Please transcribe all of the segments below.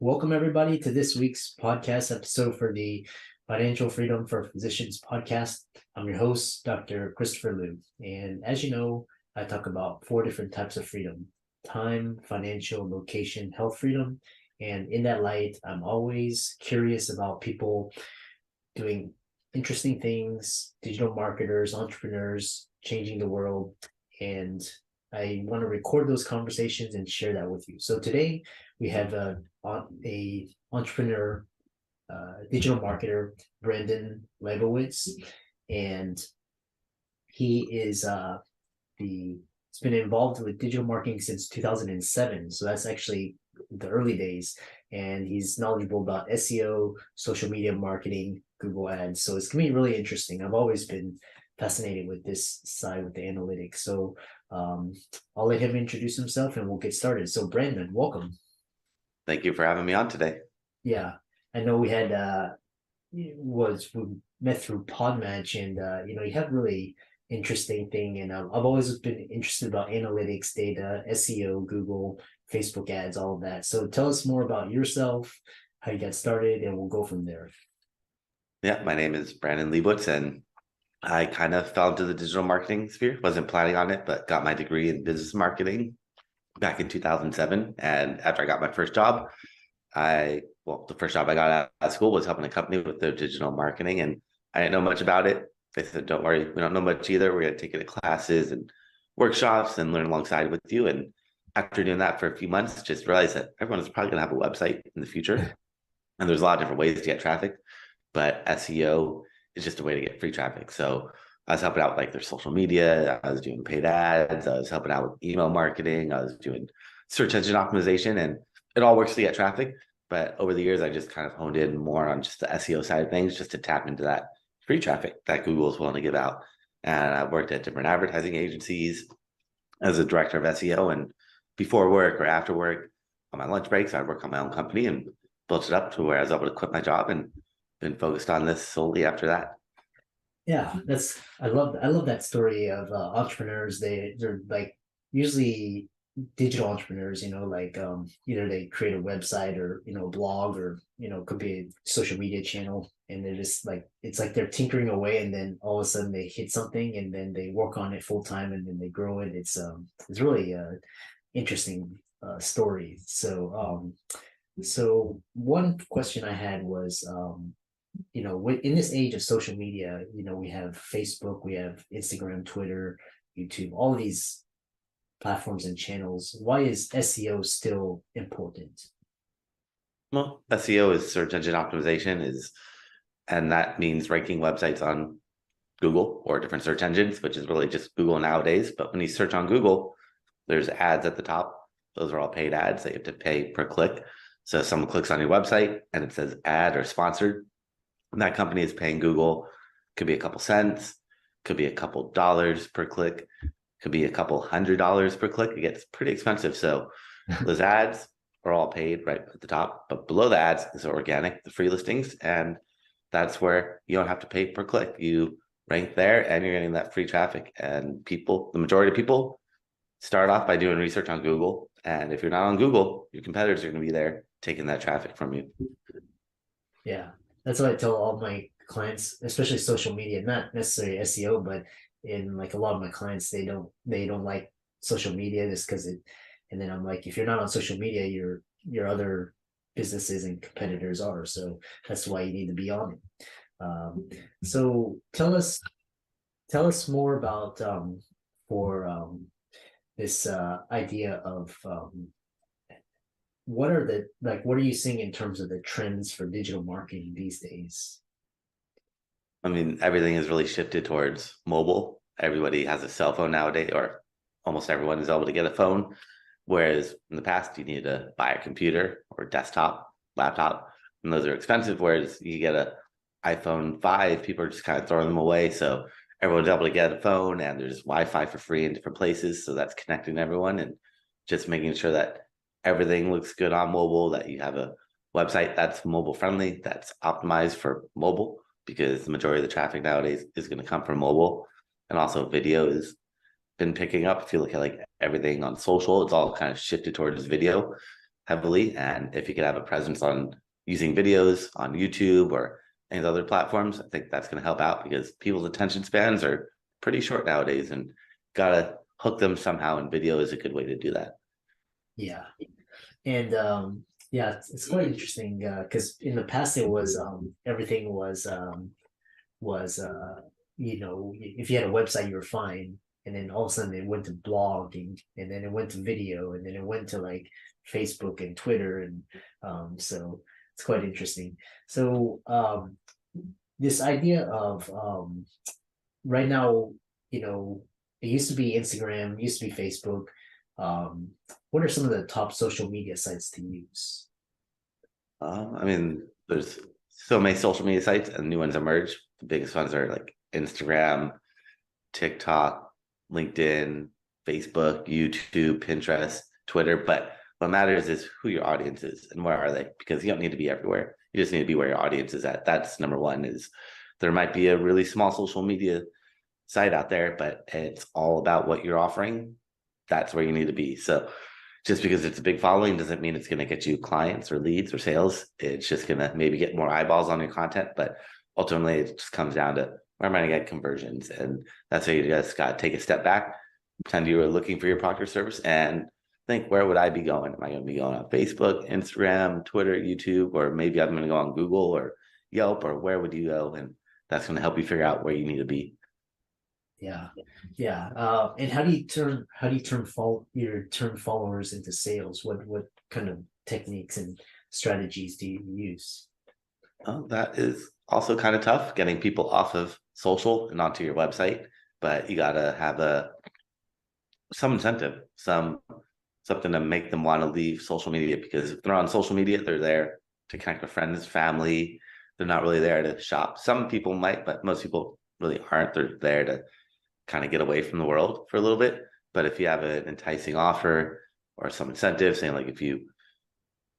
Welcome everybody to this week's podcast episode for the Financial Freedom for Physicians podcast. I'm your host, Dr. Christopher Liu. And as you know, I talk about four different types of freedom: time, financial, location, health freedom. And in that light, I'm always curious about people doing interesting things, digital marketers, entrepreneurs, changing the world. And I want to record those conversations and share that with you. So today we have a entrepreneur, digital marketer, Brandon Leibowitz, and he is the he's been involved with digital marketing since 2007. So that's actually the early days, and he's knowledgeable about SEO, social media marketing, Google Ads. So it's gonna be really interesting. I've always been fascinated with this side with the analytics. So I'll let him introduce himself and we'll get started. So Brandon, welcome. Thank you for having me on today. Yeah, I know we met through Podmatch, and you have really interesting thing, and I've always been interested about analytics, data, SEO, Google, Facebook ads, all of that. So tell us more about yourself, how you got started, and we'll go from there. Yeah, my name is Brandon Leibowitz, and I kind of fell into the digital marketing sphere. Wasn't planning on it, but got my degree in business marketing back in 2007. And after I got my first job, the first job I got out of school was helping a company with their digital marketing, and I didn't know much about it. They said, "Don't worry, we don't know much either. We're going to take you to classes and workshops and learn alongside with you." And after doing that for a few months, just realized that everyone is probably going to have a website in the future, and there's a lot of different ways to get traffic, but SEO is just a way to get free traffic. So I was helping out with like their social media. I was doing paid ads. I was helping out with email marketing. I was doing search engine optimization, and it all works to get traffic. But over the years, I just kind of honed in more on just the SEO side of things, just to tap into that free traffic that Google is willing to give out. And I worked at different advertising agencies as a director of SEO. And before work or after work, on my lunch breaks, I'd work on my own company and built it up to where I was able to quit my job and been focused on this solely after that. Yeah, I love that story of entrepreneurs. They're like usually digital entrepreneurs, like either they create a website or a blog, or could be a social media channel, and they're just like, it's like they're tinkering away, and then all of a sudden they hit something, and then they work on it full time, and then they grow it. It's really interesting story. So one question I had was, in this age of social media, we have Facebook, we have Instagram, Twitter, YouTube, all of these platforms and channels. Why is SEO still important? Well, SEO is search engine optimization, and that means ranking websites on Google or different search engines, which is really just Google nowadays. But when you search on Google, there's ads at the top. Those are all paid ads that you have to pay per click. So if someone clicks on your website and it says ad or sponsored, and that company is paying Google, could be a couple cents, could be a couple dollars per click, could be a couple $100 per click. It gets pretty expensive. So those ads are all paid right at the top, but below the ads is organic, the free listings. And that's where you don't have to pay per click. You rank there and you're getting that free traffic. And the majority of people start off by doing research on Google. And if you're not on Google, your competitors are going to be there taking that traffic from you. Yeah, that's what I tell all my clients, especially social media, not necessarily SEO, but in like a lot of my clients, they don't like social media just because it. And then I'm like, if you're not on social media, your other businesses and competitors are. So that's why you need to be on it. So tell us more about for this idea of what are you seeing in terms of the trends for digital marketing these days? I mean, everything is really shifted towards mobile. Everybody has a cell phone nowadays, or almost everyone is able to get a phone. Whereas in the past, you needed to buy a computer or desktop, laptop, and those are expensive. Whereas you get a iPhone 5, people are just kind of throwing them away. So everyone's able to get a phone, and there's Wi-Fi for free in different places. So that's connecting everyone and just making sure that everything looks good on mobile, that you have a website that's mobile friendly, that's optimized for mobile, because the majority of the traffic nowadays is going to come from mobile. And also video has been picking up. If you look at like everything on social, it's all kind of shifted towards video. heavily. And if you could have a presence on using videos on YouTube or any other platforms, I think that's going to help out because people's attention spans are pretty short nowadays, and gotta hook them somehow. And video is a good way to do that. Yeah. And yeah, it's quite interesting because in the past it was everything was if you had a website you were fine, and then all of a sudden it went to blogging, and then it went to video, and then it went to like Facebook and Twitter, and so it's quite interesting. So this idea of right now, it used to be Instagram, used to be Facebook. Um, what are some of the top social media sites to use? I mean, there's so many social media sites and new ones emerge. The biggest ones are like Instagram, TikTok, LinkedIn, Facebook, YouTube, Pinterest, Twitter. But what matters is who your audience is and where are they, because you don't need to be everywhere. You just need to be where your audience is at. That's number one. Is there might be a really small social media site out there, but it's all about what you're offering. That's where you need to be. So just because it's a big following doesn't mean it's going to get you clients or leads or sales. It's just going to maybe get more eyeballs on your content, but ultimately it just comes down to where am I going to get conversions? And that's why you just got to take a step back, pretend you were looking for your product or service, and think, where would I be going? Am I going to be going on Facebook, Instagram, Twitter, YouTube, or maybe I'm going to go on Google or Yelp, or where would you go? And that's going to help you figure out where you need to be. Yeah, yeah. And how do you turn followers into sales? What kind of techniques and strategies do you use? That is also kind of tough, getting people off of social and onto your website, but you got to have some incentive, something to make them want to leave social media, because if they're on social media, they're there to connect with friends, family. They're not really there to shop. Some people might, but most people really aren't. They're there to kind of get away from the world for a little bit. But if you have an enticing offer or some incentive, saying like, if you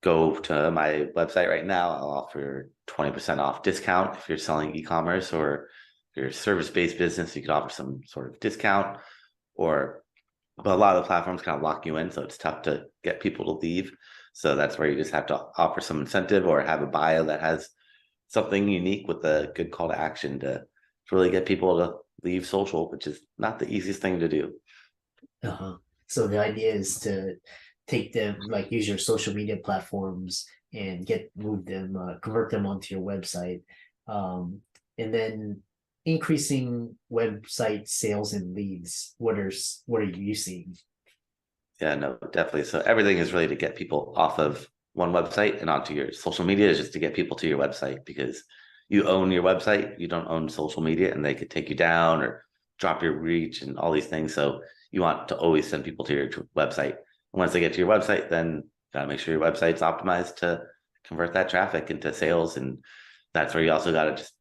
go to my website right now, I'll offer 20% off discount if you're selling e-commerce, or if you're a service-based business, you could offer some sort of discount. But a lot of the platforms kind of lock you in, so it's tough to get people to leave. So that's where you just have to offer some incentive or have a bio that has something unique with a good call to action to really get people to leave social, which is not the easiest thing to do. Uh-huh. So the idea is to take them, like use your social media platforms and convert them onto your website, and then increasing website sales and leads. What are you seeing? Yeah, no, definitely. So everything is really to get people off of one website and onto your social media, is just to get people to your website, because you own your website, you don't own social media, and they could take you down or drop your reach and all these things. So you want to always send people to your website. And once they get to your website, then you got to make sure your website's optimized to convert that traffic into sales. And that's where you also got to just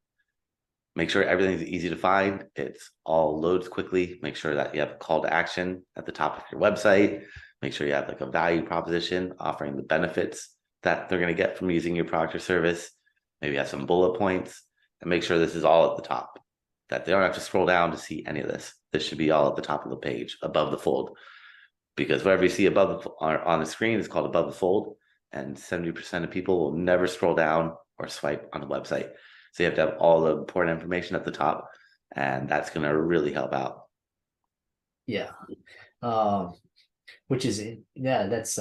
make sure everything's easy to find. It's all loads quickly. Make sure that you have a call to action at the top of your website. Make sure you have like a value proposition offering the benefits that they're going to get from using your product or service. Maybe have some bullet points, and make sure this is all at the top, that they don't have to scroll down to see any of this. This should be all at the top of the page, above the fold, because whatever you see above on the screen is called above the fold, and 70% of people will never scroll down or swipe on the website. So you have to have all the important information at the top, and that's going to really help out. Yeah. Um, which is yeah, that's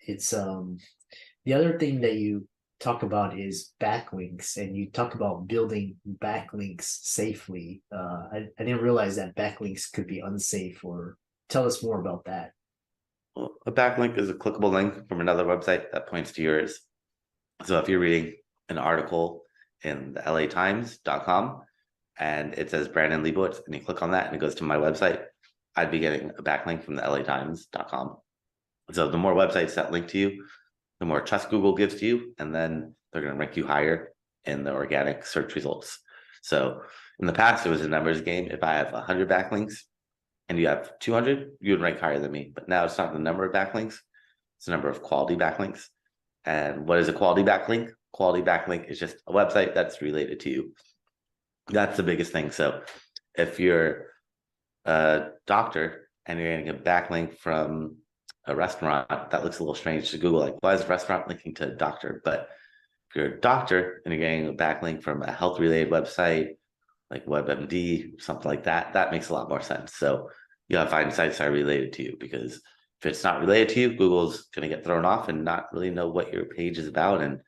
it's the other thing that you talk about is backlinks, and you talk about building backlinks safely. I didn't realize that backlinks could be unsafe, or tell us more about that. Well, a backlink is a clickable link from another website that points to yours. So if you're reading an article in the LATimes.com and it says Brandon Leibowitz, and you click on that and it goes to my website, I'd be getting a backlink from the LATimes.com. So the more websites that link to you, the more trust Google gives to you, and then they're going to rank you higher in the organic search results. So in the past, it was a numbers game. If I have 100 backlinks and you have 200, you would rank higher than me. But now it's not the number of backlinks, it's the number of quality backlinks. And what is a quality backlink? Quality backlink is just a website that's related to you. That's the biggest thing. So if you're a doctor and you're getting a backlink from a restaurant, that looks a little strange to Google. Like, why is a restaurant linking to a doctor? But if you're a doctor and you're getting a backlink from a health related website like WebMD, something like that, that makes a lot more sense. So you gotta find sites that are related to you, because if it's not related to you, Google's gonna get thrown off and not really know what your page is about and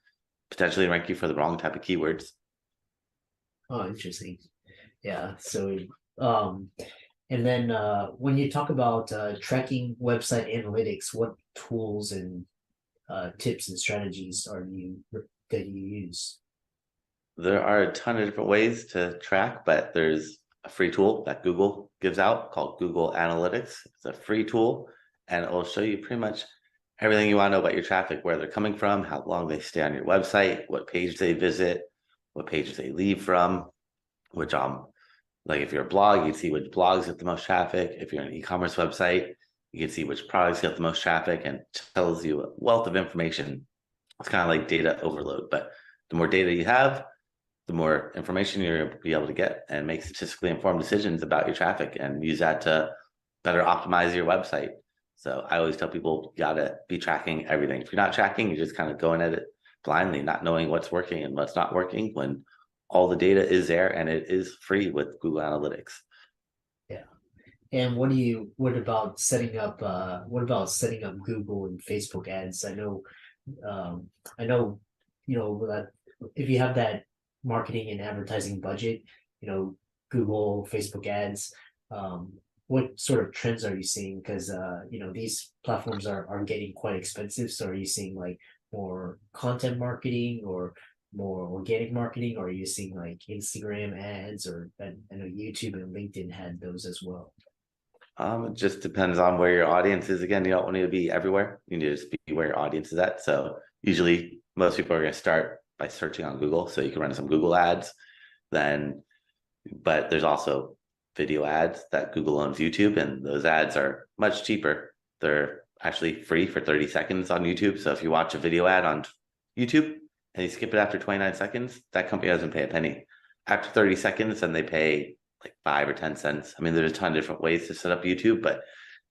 potentially rank you for the wrong type of keywords. Oh, interesting. Yeah. So, um, and then when you talk about tracking website analytics, what tools and tips and strategies that you use? There are a ton of different ways to track, but there's a free tool that Google gives out called Google Analytics. It's a free tool and it will show you pretty much everything you want to know about your traffic, where they're coming from, how long they stay on your website, what page they visit, what pages they leave from, which like if you're a blog, you'd see which blogs get the most traffic. If you're an e-commerce website, you can see which products get the most traffic, and tells you a wealth of information. It's kind of like data overload, but the more data you have, the more information you're be able to get and make statistically informed decisions about your traffic and use that to better optimize your website. So I always tell people you gotta be tracking everything. If you're not tracking, you're just kind of going at it blindly, not knowing what's working and what's not working, when all the data is there and it is free with Google Analytics. Yeah. And what about setting up Google and Facebook ads? I know, that if you have that marketing and advertising budget, Google, Facebook ads, what sort of trends are you seeing? Because these platforms are getting quite expensive. So are you seeing like more content marketing or more organic marketing, or are you seeing like Instagram ads, or I know YouTube and LinkedIn had those as well? It just depends on where your audience is. Again, you don't need to be everywhere. You need to just be where your audience is at. So usually most people are going to start by searching on Google. So you can run some Google ads then, but there's also video ads that Google owns YouTube, and those ads are much cheaper. They're actually free for 30 seconds on YouTube. So if you watch a video ad on YouTube and you skip it after 29 seconds, that company doesn't pay a penny. After 30 seconds, then they pay like 5 or 10 cents. I mean, there's a ton of different ways to set up YouTube, but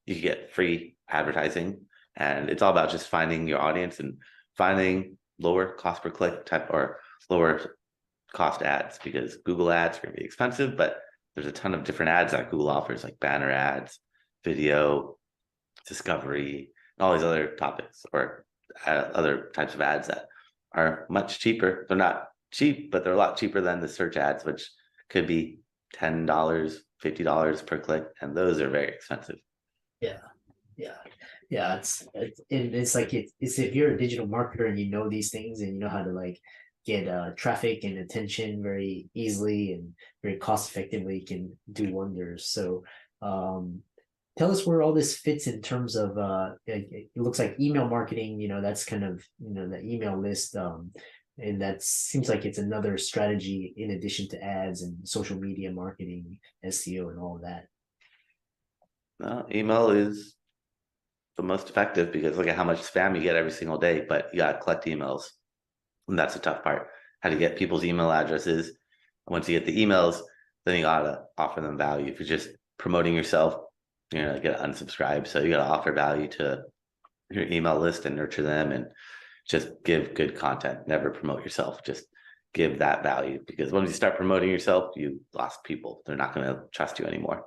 you can get free advertising, and it's all about just finding your audience and finding lower cost per click type or lower cost ads, because Google ads are going to be expensive, but there's a ton of different ads that Google offers, like banner ads, video, discovery, and all these other topics or other types of ads that are much cheaper. They're not cheap, but they're a lot cheaper than the search ads, which could be $10, $50 per click, and those are very expensive. Yeah, yeah, yeah. It's like it's if you're a digital marketer and you know these things and you know how to like get traffic and attention very easily and very cost effectively, you can do wonders. So tell us where all this fits in terms of it looks like email marketing, that's kind of the email list, and that seems like it's another strategy in addition to ads and social media marketing, SEO, and all of that. Email is the most effective because look at how much spam you get every single day, but you gotta collect emails. And that's the tough part. How to get people's email addresses. Once you get the emails, then you gotta offer them value. If you're just promoting yourself, you're gonna get unsubscribed. So you gotta offer value to your email list and nurture them and just give good content. Never promote yourself. Just give that value, because once you start promoting yourself, you lost people. They're not gonna trust you anymore.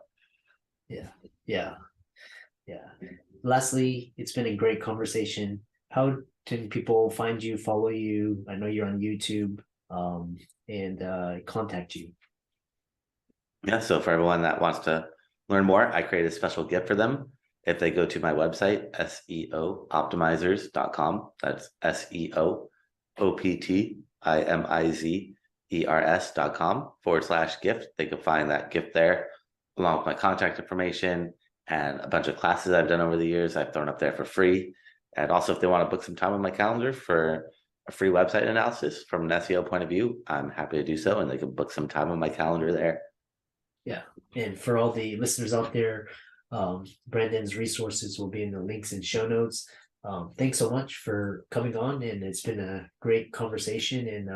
Yeah, yeah, yeah. Lastly, it's been a great conversation. How can people find you, follow you? I know you're on YouTube, and contact you. Yeah, so for everyone that wants to learn more, I create a special gift for them. If they go to my website, seooptimizers.com, that's seooptimizers.com/gift. They can find that gift there, along with my contact information and a bunch of classes I've done over the years. I've thrown up there for free. And also, if they want to book some time on my calendar for a free website analysis from an SEO point of view, I'm happy to do so. And they can book some time on my calendar there. Yeah. And for all the listeners out there, Brandon's resources will be in the links and show notes. Thanks so much for coming on, and it's been a great conversation. And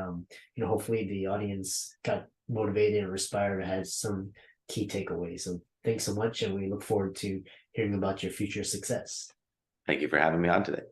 hopefully the audience got motivated or inspired or had some key takeaways. So thanks so much, and we look forward to hearing about your future success. Thank you for having me on today.